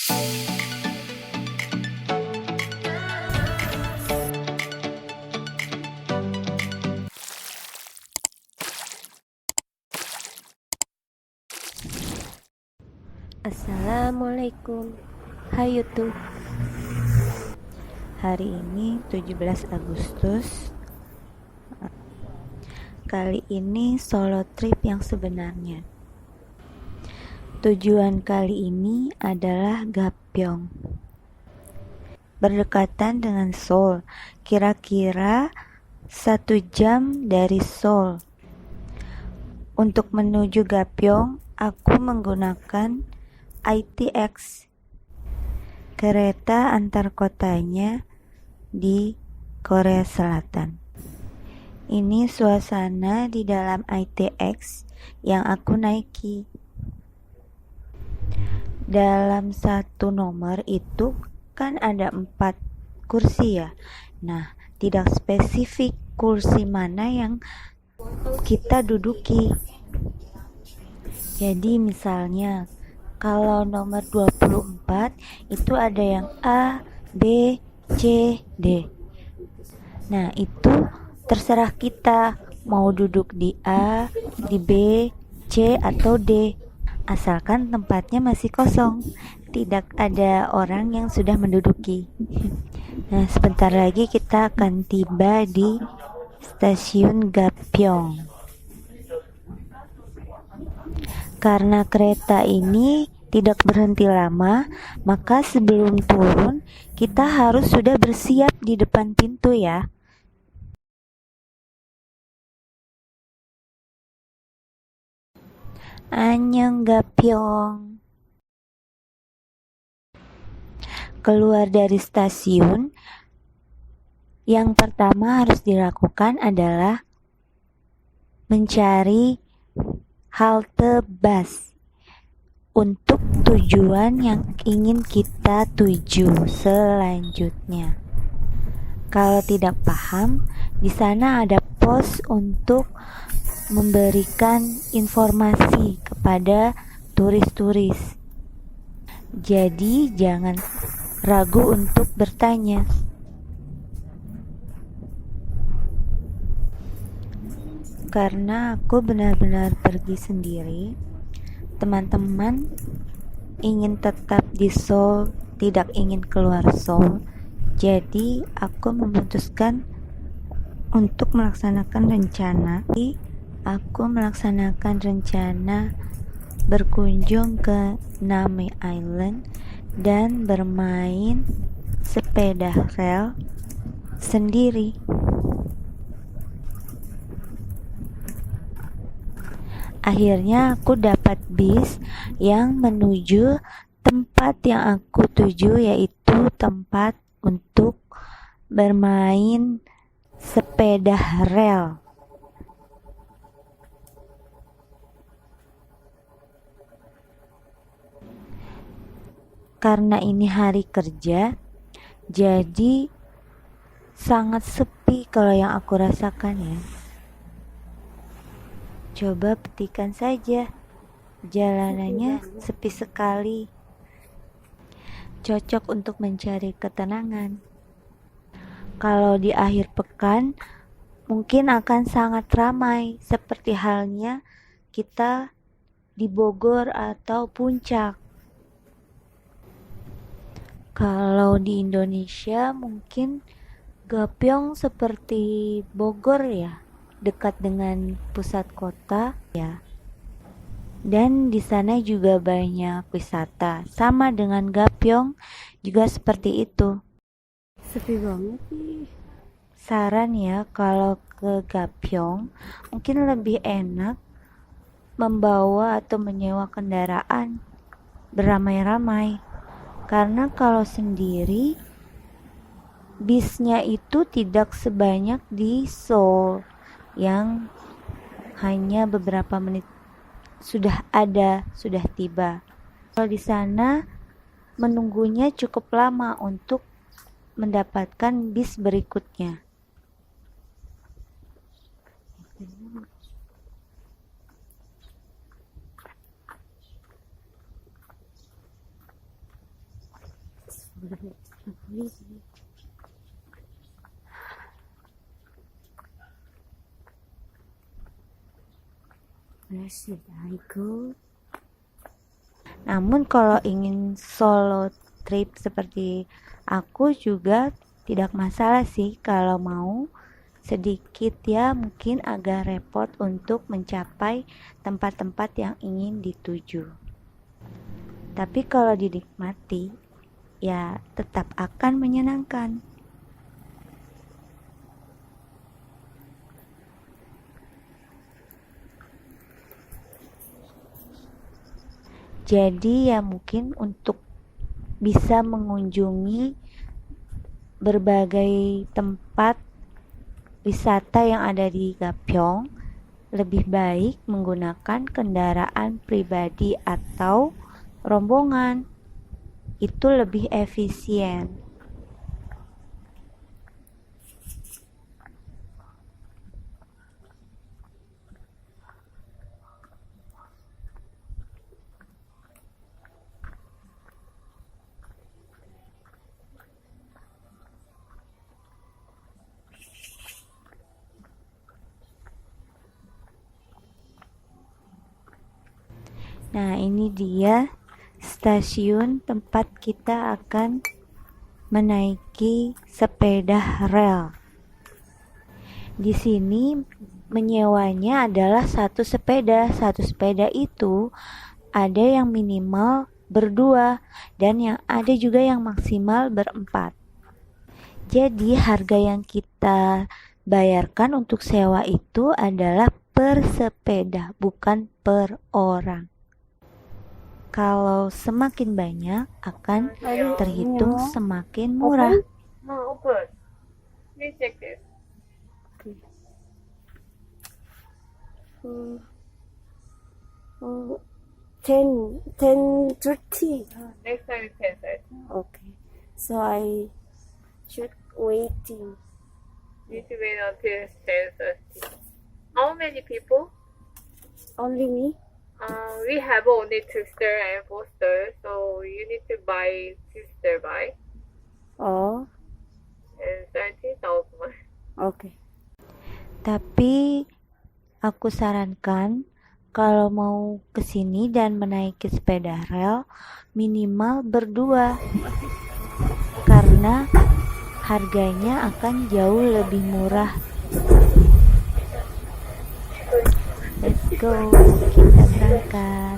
Assalamualaikum. Hai YouTube. Hari ini 17 Agustus. Kali ini solo trip yang sebenarnya. Tujuan kali ini adalah Gapyeong. Berdekatan dengan Seoul, kira-kira 1 jam dari Seoul. Untuk menuju Gapyeong, aku menggunakan ITX, kereta antar kotanya di Korea Selatan. Ini suasana di dalam ITX yang aku naiki. Dalam satu nomor itu kan ada 4 kursi ya. Nah, tidak spesifik kursi mana yang kita duduki. Jadi misalnya kalau nomor 24 itu ada yang A, B, C, D. Nah, itu terserah kita mau duduk di A, di B, C, atau D. Asalkan tempatnya masih kosong, tidak ada orang yang sudah menduduki. Nah, sebentar lagi kita akan tiba di stasiun Gapyeong. Karena kereta ini tidak berhenti lama, maka sebelum turun kita harus sudah bersiap di depan pintu ya. Annyeong Gapyeong. Keluar dari stasiun, yang pertama harus dilakukan adalah mencari halte bus untuk tujuan yang ingin kita tuju selanjutnya. Kalau tidak paham, di sana ada pos untuk memberikan informasi kepada turis-turis. Jadi jangan ragu untuk bertanya. Karena aku benar-benar pergi sendiri, teman-teman ingin tetap di Seoul, tidak ingin keluar Seoul. Jadi aku memutuskan untuk melaksanakan rencana. Aku melaksanakan rencana berkunjung ke Name Island dan bermain sepeda rel sendiri. Akhirnya aku dapat bis yang menuju tempat yang aku tuju, yaitu tempat untuk bermain sepeda rel. Karena ini hari kerja, jadi sangat sepi kalau yang aku rasakan ya. Coba petikan saja, jalanannya sepi sekali. Cocok untuk mencari ketenangan. Kalau di akhir pekan, mungkin akan sangat ramai, seperti halnya kita di Bogor atau Puncak. Kalau di Indonesia mungkin Gapyeong seperti Bogor ya, dekat dengan pusat kota ya. Dan di sana juga banyak wisata. Sama dengan Gapyeong juga seperti itu. Sepi banget nih. Saran ya, kalau ke Gapyeong mungkin lebih enak membawa atau menyewa kendaraan beramai-ramai. Karena kalau sendiri bisnya itu tidak sebanyak di Seoul yang hanya beberapa menit sudah tiba. Kalau di sana menunggunya cukup lama untuk mendapatkan bis berikutnya. Where should I go? Namun kalau ingin solo trip seperti aku juga tidak masalah sih kalau mau sedikit ya mungkin agak repot untuk mencapai tempat-tempat yang ingin dituju. Tapi kalau dinikmati ya tetap akan menyenangkan. Jadi ya mungkin untuk bisa mengunjungi berbagai tempat wisata yang ada di Gapyeong, lebih baik menggunakan kendaraan pribadi atau rombongan. Itu lebih efisien. Nah, ini dia stasiun tempat kita akan menaiki sepeda rel. Di sini menyewanya adalah satu sepeda. Satu sepeda itu ada yang minimal berdua dan yang ada juga yang maksimal berempat. Jadi harga yang kita bayarkan untuk sewa itu adalah per sepeda, bukan per orang. Kalau semakin banyak akan terhitung semakin murah. Open. Please check this. Oh, 10:30. Next time you can say. Okay. So I should waiting. Need to wait until 10:30. How many people? Only me? We have only two-star and four-star, so you need to buy two-star buy Oh, and 30,000. okay. Tapi aku sarankan kalau mau kesini dan menaiki sepeda rel minimal berdua karena harganya akan jauh lebih murah. Let's go, kita berangkat.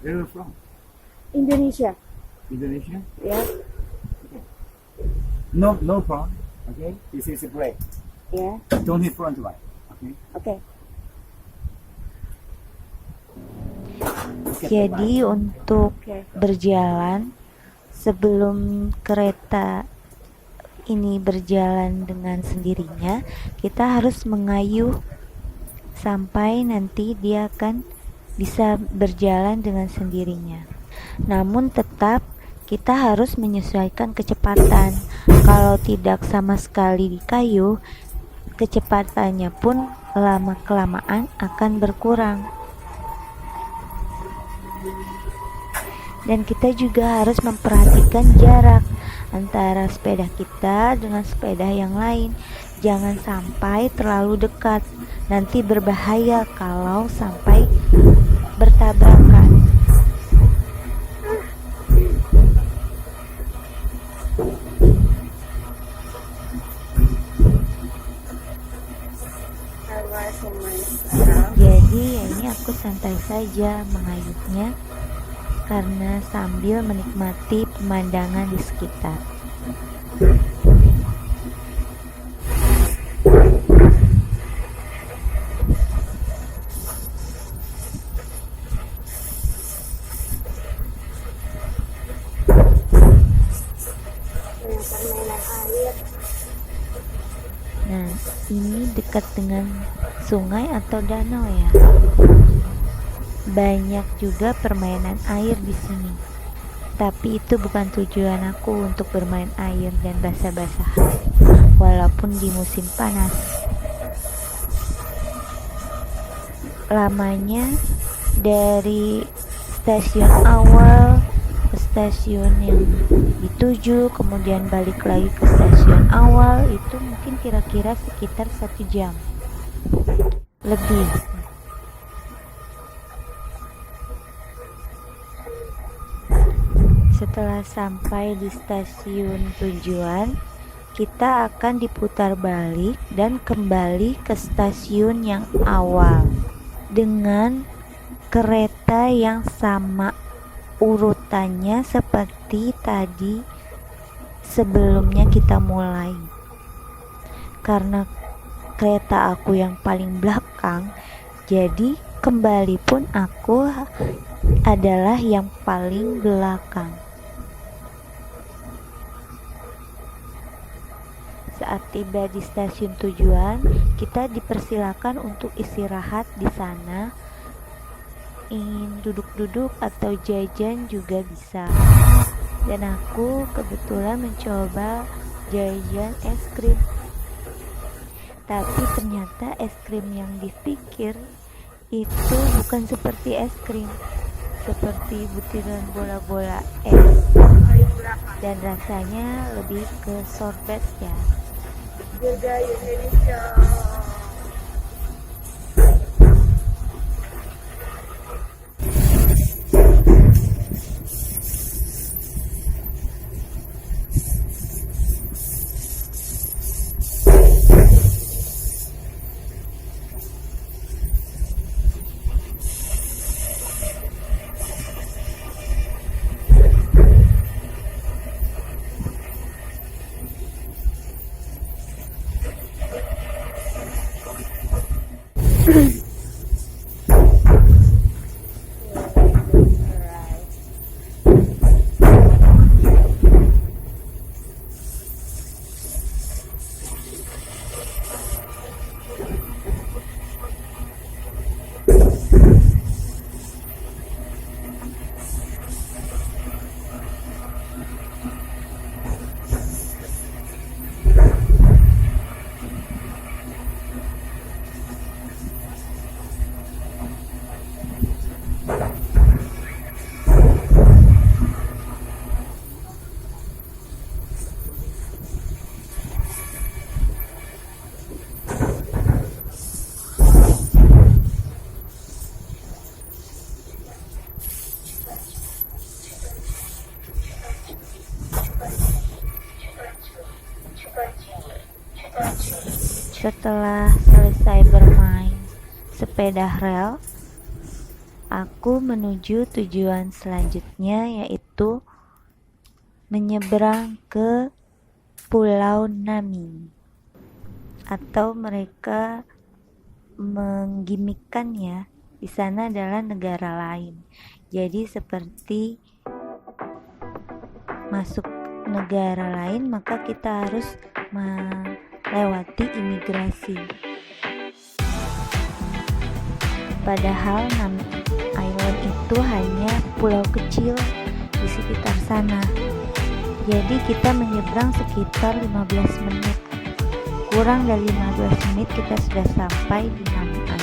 Where are you from? Indonesia. Indonesia? Yeah. No problem. Okay, this is a break. Yeah. Don't hit front right. Okay. Okay. Jadi untuk Okay. berjalan sebelum kereta ini berjalan dengan sendirinya, kita harus mengayuh sampai nanti dia akan bisa berjalan dengan sendirinya. Namun tetap kita harus menyesuaikan kecepatan. Kalau tidak sama sekali dikayuh, kecepatannya pun lama-kelamaan akan berkurang. Dan kita juga harus memperhatikan jarak antara sepeda kita dengan sepeda yang lain. Jangan sampai terlalu dekat, nanti berbahaya kalau sampai bertabrakan. Jadi ya ini aku santai saja mengayuhnya karena sambil menikmati pemandangan di sekitar. Nah, ini dekat dengan sungai atau danau ya. banyak juga permainan air di sini. Tapi itu bukan tujuan aku untuk bermain air dan basah-basahan, walaupun di musim panas. Lamanya dari stasiun awal ke stasiun yang dituju, kemudian balik lagi ke stasiun awal, itu mungkin kira-kira sekitar 1 jam lebih. Setelah sampai di stasiun tujuan, kita akan diputar balik dan kembali ke stasiun yang awal dengan kereta yang sama urutannya seperti tadi sebelumnya kita mulai. Karena kereta aku yang paling belakang, jadi kembali pun aku adalah yang paling belakang. Saat tiba di stasiun tujuan, kita dipersilakan untuk istirahat di sana. Ingin duduk-duduk atau jajan juga bisa. Dan aku kebetulan mencoba jajan es krim. Tapi ternyata es krim yang dipikir itu bukan seperti es krim, seperti butiran bola-bola es, dan rasanya lebih ke sorbet ya. Beda Indonesia. Setelah selesai bermain sepeda rel, aku menuju tujuan selanjutnya, yaitu menyeberang ke Pulau Nami, atau mereka menggimikkannya di sana adalah negara lain. Jadi seperti masuk negara lain, maka kita harus melewati imigrasi. Padahal Nami Island itu hanya pulau kecil di sekitar sana. Jadi kita menyeberang sekitar 15 menit. Kurang dari 15 menit kita sudah sampai di Nami Island.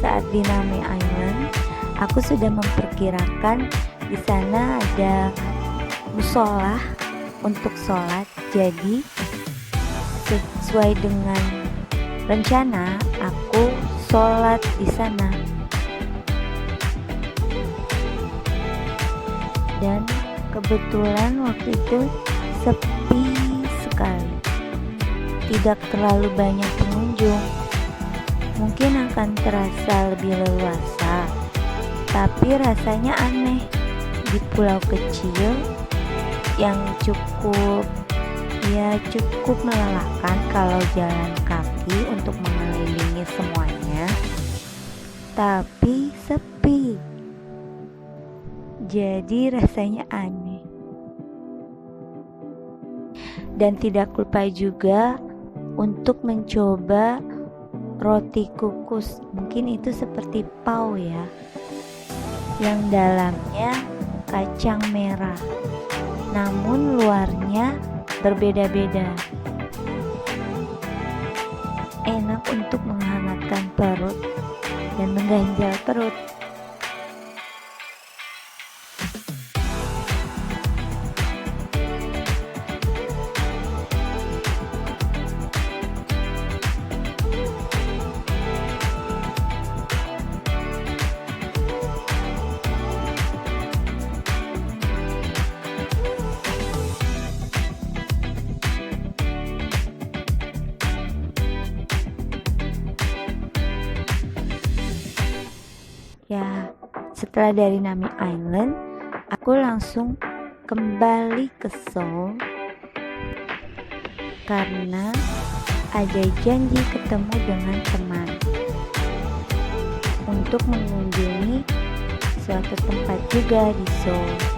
Saat di Nami Island, aku sudah memperkirakan di sana ada musola untuk sholat. Jadi sesuai dengan rencana, aku sholat di sana. Dan kebetulan waktu itu sepi sekali, tidak terlalu banyak pengunjung. Mungkin akan terasa lebih leluasa, tapi rasanya aneh. Di pulau kecil yang cukup melelahkan kalau jalan kaki untuk mengelilingi semuanya, tapi sepi. Jadi rasanya aneh. Dan tidak lupa juga untuk mencoba roti kukus. Mungkin itu seperti pau ya, yang dalamnya kacang merah, namun luarnya berbeda-beda. Enak untuk menghangatkan perut dan mengganjal perut. Ya, setelah dari Nami Island, aku langsung kembali ke Seoul karena ada janji ketemu dengan teman untuk mengunjungi suatu tempat juga di Seoul.